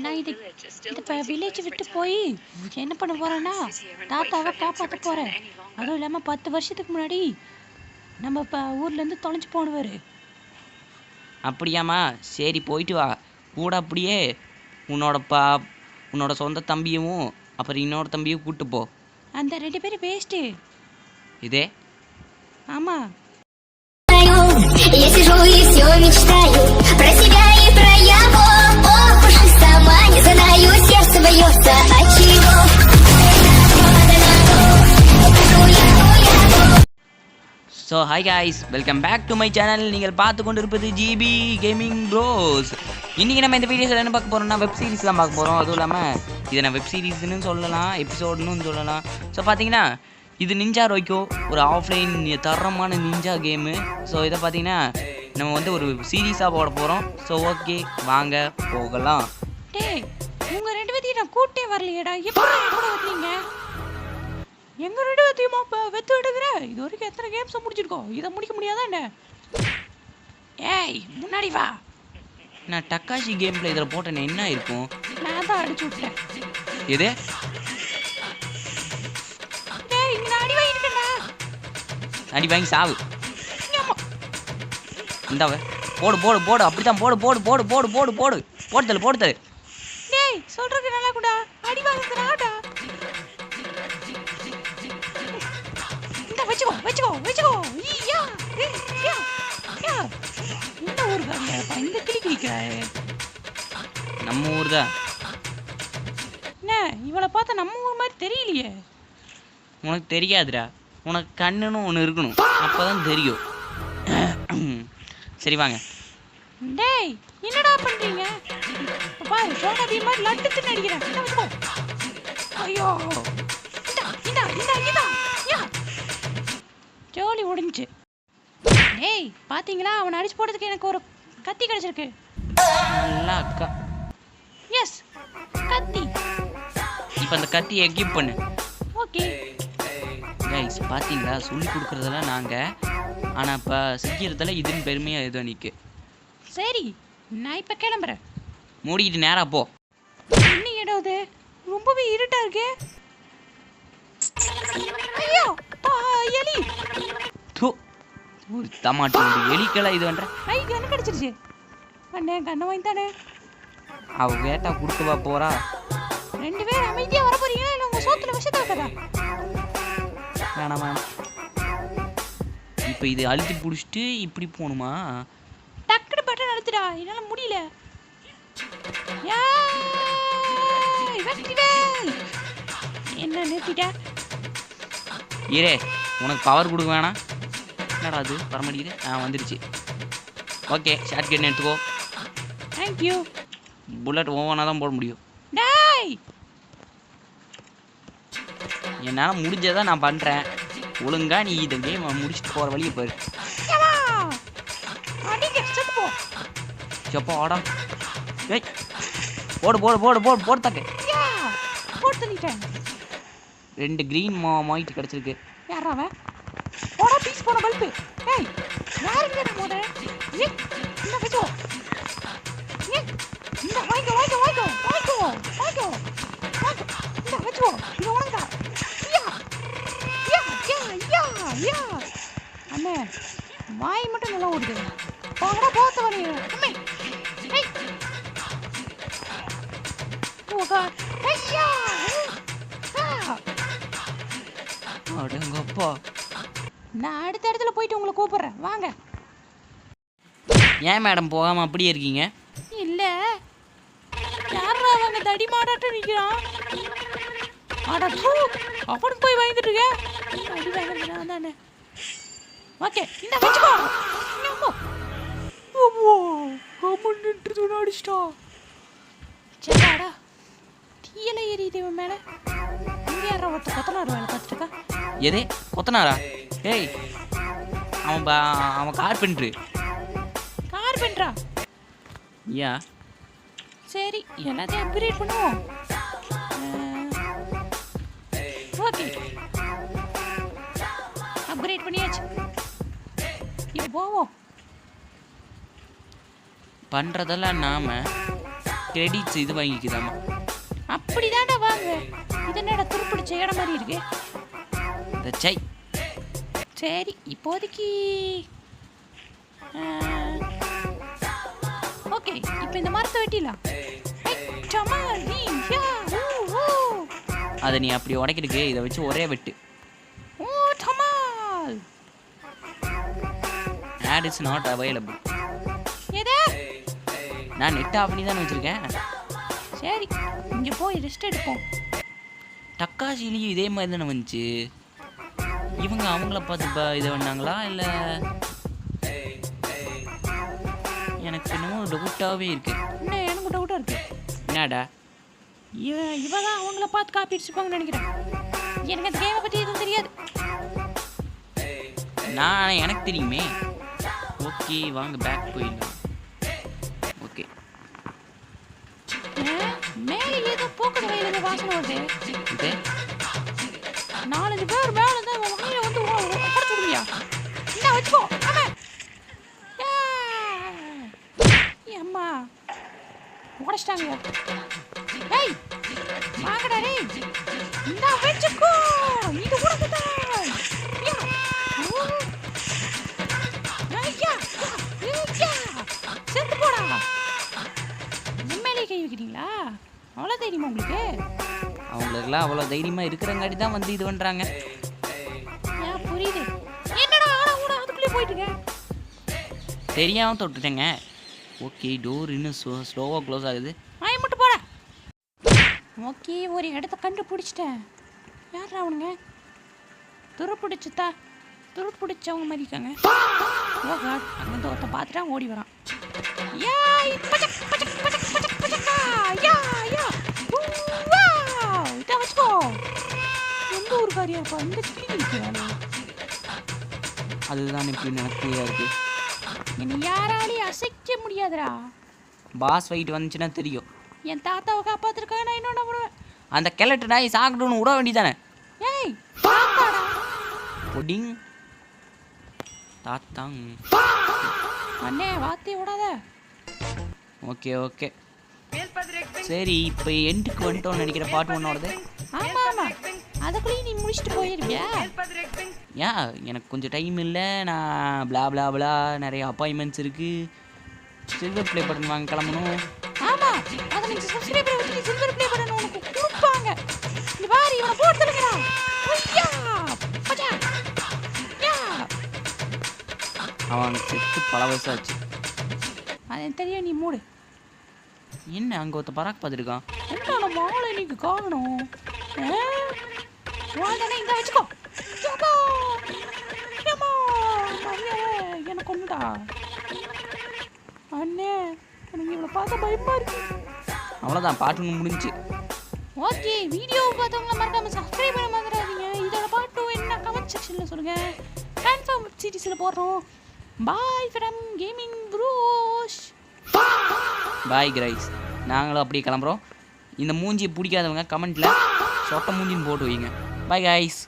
நான் இது இப்போ வில்லேஜ் விட்டு போய் என்ன பண்ண போகிறேன்னா தாத்தாவை காப்பாற்ற போகிறேன். அதுவும் இல்லாமல் 10 வருஷத்துக்கு முன்னாடி நம்ம இப்போ ஊர்லேருந்து தொலைஞ்சு போனவர். அப்படியாம்மா? சரி, போயிட்டு வா. கூட அப்படியே உன்னோட சொந்த தம்பியும் அப்புறம் இன்னொரு தம்பியும் கூப்பிட்டு போ. அந்த 2 பேரும் வேஸ்ட்டு. இதே ஆமாம். Я сижу и все мечтаю про себя и про его. Ох уж сама не знаю, сердце бьется от чего. So hi guys, welcome back to my channel. நீங்கள் பார்த்து கொண்டு இருப்பது ஜிபி கேமிங் ப்ரோஸ். இன்றைக்கி நம்ம இந்த வீடியோஸில் என்ன பார்க்க போகிறோம்னா வெப் சீரிஸ் தான் பார்க்க போகிறோம். அதுவும் இல்லாமல் இதை நான் வெப் சீரிஸ்னு சொல்லலாம், எபிசோடுன்னு சொல்லலாம். ஸோ பார்த்தீங்கன்னா இது நிஞ்சா ரோய்க்கோ, ஒரு ஆஃப்லைன் தரமான நிஞ்சா கேமு. ஸோ இதை பார்த்தீங்கன்னா நம்ம வந்து ஒரு சீரீஸாக போட போகிறோம். ஸோ ஓகே, வாங்க போகலாம். டேய், உங்கள் 2 பேத்தையும் நான் கூட்டே வரலையேடா. எப்படி கூட வரலீங்க? எங்கள் 2 பேத்தையுமா இப்போ வெத்து எடுக்கிற? இது வரைக்கும் எத்தனை கேம்ஸை முடிச்சிருக்கோம்? இதை முடிக்க முடியாதா என்ன? ஏய், முன்னாடி வா. நான் டக்காஷி கேமில் இதில் போட்டேன், என்ன இருக்கும்? நான் தான் அடிச்சு விட்டேன். எது? அடி வாங்கி சாவு. இந்தாவ போடு போடு போடு, அப்படித்தான் போடு போடு போடு போடு போடு போடு போடுதல் போடுதல். டேய், சொல்றது நல்லா கூட அடி வாங்குறாடா. இந்த வெச்சுக்கோ வெச்சுக்கோ வெச்சுக்கோ. ஈயா யா யா. இந்த ஊர் காரியா இந்த கிளி கிளிக்கிறாயே. நம்ம ஊர் தான். என்ன இவளை பார்த்தா நம்ம ஊர் மாதிரி தெரியலையே. உனக்கு தெரியாதுடா, உனக்கு கண்ணுன்னு ஒன்று இருக்கணும், அப்போ தான் தெரியும். சரி வாங்க. டேய், என்னடா பண்ணுறீங்க? பாரு, சோடாபி மாதிரி லட்டு தின்னு அடிக்கிறேன். ஐயோ, ஜோலி முடிஞ்சு. டேய், பார்த்தீங்களா, அவனை அடிச்சு போடுறதுக்கு எனக்கு ஒரு கத்தி கிடச்சிருக்கு. நல்லா அக்கா. எஸ், கத்தி. இப்போ அந்த கத்தி எக்யூப் பண்ணு. ஓகே கைஸ், பார்த்தீங்களா, சொல்லி கொடுக்குறதெல்லாம் நாங்கள், ஆனால் இப்போ செய்கிறதெல்லாம் இதுன்னு பெருமையாக எதுவும் நிற்கு. சரி, நான் இப்போ கிளம்புறேன். மூடிக்கிட்டு நேராக போ. என்ன இடம்? ரொம்பவே இருட்டா இருக்கு. ஐயோ, எலி. தூ, ஒரு தமாட்டு எலிக்கெல்லாம் இது பண்ணுற. ஐ, கண்ணு கிடச்சிருச்சு. அண்ணே, கண்ணை வாங்கி தானே. அவள் கேட்டா கொடுக்கவா போகிறா? 2 பேரும் அமைதியாக வர போறீங்களா இல்லை உங்கள் சோத்துல விஷத்தை வைக்கதா? வேணாம் வேணாம். இப்போ இது அழுத்தி பிடிச்சிட்டு இப்படி போகணுமா? டக்குனு பட்டன் அழுத்துடா, என்னால் முடியல. என்ன நிறுத்திட்ட? ஏரே, உனக்கு பவர் கொடுக்க வேணாம். என்னடா அது வரமாட்டேங்குது? வந்துடுச்சு. ஓகே, ஷார்ட் கட் எடுத்துக்கோ. தேங்க்யூ. புல்லட் ஓவனாக தான் போட முடியும். டேய், என்னால் முடிஞ்சதான் நான் பண்ணுறேன். ஒழுங்கா நீ இந்த கேம் முடிச்சுட்டு போகிற வழியை பாரு. செப்பா ஆடா. ஏய், போடு போடு போடு போடு போடு தாக்கு. 2 கிரீன் மாயிட்டு கிடச்சிருக்கு. யாரா அவன்? போடா, பீஸ் போன பல்பு. ஏய், யாருக்கு வேணும் மோத? ஏய், இந்த வெச்சோ. ஏய், இந்த வாய்க்கோ வாய்க்கோ வாய்க்கோ வாய்க்கோ வாய்க்கோ வாய்க்கோ. இந்த வெச்சோ, இது உனக்குடா. யா அண்ணே, வாய் மட்டும் நல்லா ஓடுது. போங்கடா, போத்த வரீங்க. அம்மே, ஏய் ஓகா. ஐயா, அடங்கப்பா. நான் அடுத்த இடத்துல போயிட்டு உங்களை கூப்பிடுறேன், வாங்க. ஏன் மேடம் போகாமல் அப்படியே இருக்கீங்க? இல்லை, யாரா அவங்க தடி மாடாட்டம் நிற்கிறான். ஆடா தூ, அவனுக்கு போய் வாங்கிட்டு இருக்க. அடி வாங்க தானே. ஓகே, இந்த வச்சுக்கோ. ஓ, கம்மன் நின்று அடிச்சிட்டா. சரிடா, தீயல எரியுது இவன் மேலே. இங்கே யாரா ஒருத்தர் கொத்தனார் வேலை பார்த்துருக்கா? எதே கொத்தனாரா? ஏய், அவன் கார்பென்ட்ரு. கார்பென்ட்ரா? யா. சரி, எல்லாத்தையும் அப்கிரேட் பண்ணுவோம். ஓகே, அப்கிரேட் பண்ணியாச்சு. இப்போ போவோம். பண்ணுறதெல்லாம் நாம கிரெடிட்ஸ் இது வாங்கிக்குதாமா. அப்படிதான்டா வாங்க. இது என்னடா துருப்பிடிச்ச இடம் மாதிரி இருக்கு. சை சரி இப்போதைக்கு ஓகே, இப்போ இந்த மரத்தை வெட்டிடலாம். அதை நீ அப்படி உடைக்கிறதுக்கு இதை வச்சு ஒரே வெட்டு. ஓ டமால். Ad is not available. எது? நான் நெட் ஆஃப் பண்ணி தானே வச்சுருக்கேன். சரி இங்கே போய் ரெஸ்ட் எடுப்போம். டக்காசிலையும் இதே மாதிரி தானே வந்துச்சு. இவங்க அவங்கள பார்த்து இதை பண்ணாங்களா இல்லை? எனக்கு இன்னமும் டவுட்டாகவே இருக்கு. என்ன எனக்கு டவுட்டாக இருக்கு. என்னடா இவ தான் அவங்கள பார்த்து காப்பி அடிச்சுப்பாங்கன்னு நினைக்கிறேன். எனக்கு அந்த கேமை பற்றி எதுவும் தெரியாது. நான் எனக்கு தெரியுமே. ஓகே வாங்க பேக் போயிடலாம். ஓகே மேலே ஏதோ போக்குற வயலுங்க வாசனை வருது. இது 4-5 பேர் மேலே தான் வாயில வந்து உடச்சு விடுவியா? என்ன வச்சுக்கோ. அம்மா உடச்சிட்டாங்க. ஏய் வாங்கடா டேய். இந்த வச்சுக்கோ. இது உடச்சுட்டா. செத்து போடா. உண்மையிலே கை வைக்கிறீங்களா? அவ்வளோ தைரியமா உங்களுக்கு? அவங்களுக்குலாம் அவ்வளோ தைரியமாக இருக்கிறங்காட்டி தான் வந்து இது பண்ணுறாங்க. ஏன் புரியுது. என்னடா ஆனா கூட அதுக்குள்ளே போயிட்டுங்க. தெரியாமல் தொட்டுட்டேங்க. ஓகே டோர் இன்னும் ஸ்லோவாக க்ளோஸ் ஆகுது. ஆய மட்டும் போட. ஓகே ஒரு இடத்த கண்டுபிடிச்சிட்டேன். யாரா அவனுங்க? துருப்பிடிச்சவங்க மாதிரி இருக்காங்க. ஓ காட், அங்கே ஒருத்த பார்த்துட்டா ஓடி வரான். ஏய் பச்சக் பச்சக் பச்சக் பச்சக் பச்சக்கா. யா யா இதை வச்சுக்கோ. எந்த ஊருக்காரியா இருப்பா? இந்த கிளி நிற்கிறானே. அதுதான் இப்படி எனக்கு இருக்கு. என்னை யாராலையும் அசைக்க முடியாதுடா. பாஸ் ஃபைட் வந்துச்சுன்னா தெரியும். என் தாத்தாவை காப்பாத்திருக்காங்க. நான் இன்னொன்று பண்ணுவேன். அந்த கிழட்டு நாய் சாப்பிட்டுன்னு விட வேண்டியதானே. ஏய் தாத்தாடா. பொடிங் தாத்தாங். அண்ணே வார்த்தையை விடாத. ஓகே ஓகே சரி இப்போ எண்டுக்கு வந்துட்டோம்னு நினைக்கிற பாட்டு ஒன்னோடது. ஆமா ஆமா, அதுக்குள்ளேயும் நீ முடிச்சுட்டு போயிருவியா? ஏன் எனக்கு கொஞ்சம் டைம் இல்லை. நான் பிளா பிளா பிளா நிறைய அப்பாயின்மெண்ட்ஸ் இருக்குது. சில்வர் ப்ளே பட்டன் வாங்க கிளம்பணும். ஆமா, அதை நீ சப்ஸ்கிரைபர் வச்சு சில்வர் ப்ளே பட்டன் உனக்கு கொடுப்பாங்க. நீ பாரு இவனை போட்டுடுங்கடா. ஐயா பச்சா யா. அவன் செத்து பல வருஷம் ஆச்சு. அது தெரியும். நீ மூடு. என்ன அங்கே ஒருத்த பராக் பார்த்துருக்கான். என்ன நம்ம ஆளை இன்னைக்கு காணணும். வாங்கண்ணே இங்கே வச்சுக்கோ. எனக்கு ஒன்றுடா அண்ணே. எனக்கு இவளை பார்த்தா பயமா இருக்கு. அவ்வளோதான், பாட்டு முடிஞ்சு. ஓகே, வீடியோவை பார்த்தவங்கள மறக்காம சப்ஸ்கிரைப் பண்ண மறந்துடாதீங்க. இதோட பாட்டு என்ன கமெண்ட் செக்ஷனில் சொல்லுங்கள். கன்ஃபார்ம் சீரிஸில் போடுறோம். Bye from gaming bros. Bye guys. நாங்களும் அப்படியே கிளம்புறோம். இந்த மூஞ்சியை பிடிக்காதவங்க கமெண்ட்டில் சொட்ட மூஞ்சின்னு போட்டு வைங்க. Bye guys.